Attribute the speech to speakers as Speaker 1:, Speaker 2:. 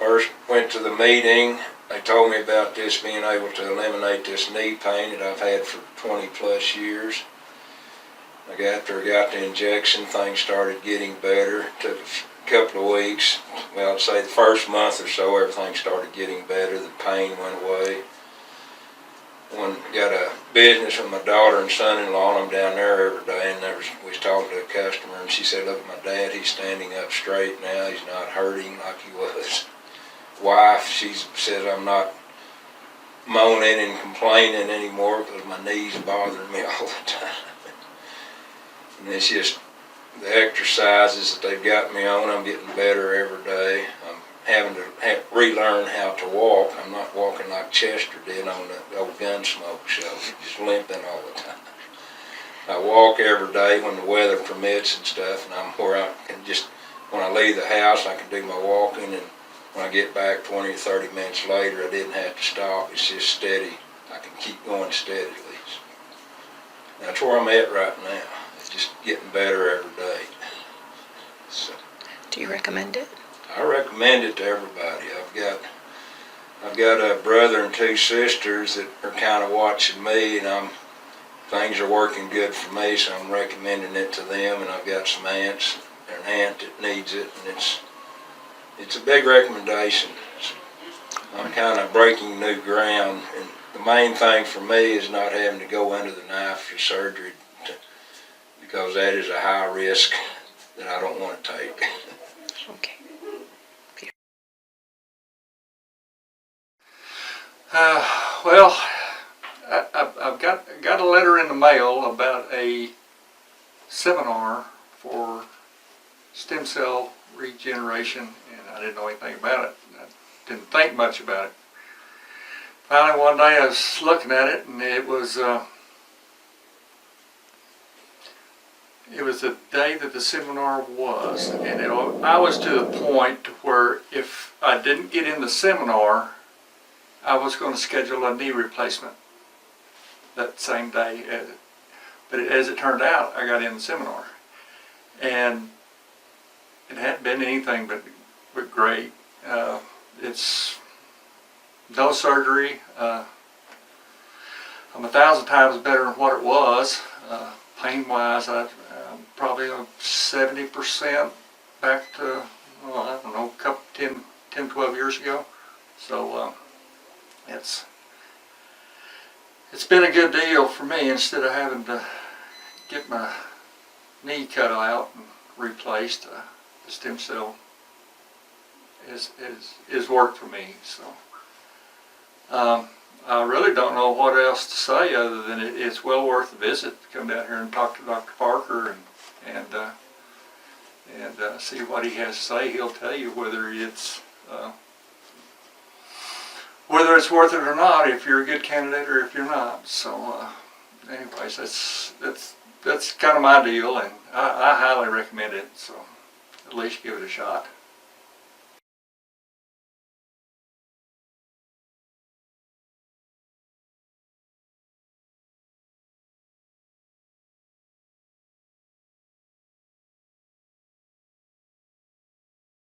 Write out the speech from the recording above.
Speaker 1: First went to the meeting. They told me about this being able to eliminate this knee pain that I've had for 20 plus years. After I got the injection, things started getting better. Took a couple of weeks. Well, I'd say the first month or so, everything started getting better. The pain went away. Got a business with my daughter and son-in-law, and I'm down there every day, and we was talking to a customer, and she said, look at my dad, he's standing up straight now, he's not hurting like he was. Wife, she says I'm not moaning and complaining anymore because my knees bothering me all the time. And it's just the exercises that they've got me on, I'm getting better every day. I'm having to relearn how to walk. I'm not walking like Chester did on the old Gunsmoke show, just limping all the time. I walk every day when the weather permits and stuff, and I'm where I can just, when I leave the house, I can do my walking, and when I get back 20 or 30 minutes later, I didn't have to stop. It's just steady. I can keep going steadily. That's where I'm at right now. It's just getting better every day. So,
Speaker 2: do you recommend it?
Speaker 1: I recommend it to everybody. I've got a brother and two sisters that are kind of watching me, and things are working good for me, so I'm recommending it to them. And I've got some aunts, an aunt that needs it, and it's a big recommendation. I'm kind of breaking new ground, and the main thing for me is not having to go under the knife for surgery, because that is a high risk that I don't want to take.
Speaker 2: Okay.
Speaker 3: Well, I've got a letter in the mail about a seminar for stem cell regeneration, and I didn't know anything about it. I didn't think much about it. Finally, one day I was looking at it, and it was the day that the seminar was, and I was to the point where if I didn't get in the seminar, I was going to schedule a knee replacement that same day. But as it turned out, I got in the seminar, and it hadn't been anything but great. It's no surgery. I'm 1,000 times better than what it was. Pain-wise, I'm probably 70% back to, well, I don't know, 10, 12 years ago. So it's been a good deal for me. Instead of having to get my knee cut out and replaced, the stem cell is worked for me. So I really don't know what else to say other than it's well worth the visit to come down here and talk to Dr. Parker and see what he has to say. He'll tell you whether it's worth it or not, if you're a good candidate or if you're not. So anyways, that's kind of my deal, and I highly recommend it. So at least give it a shot.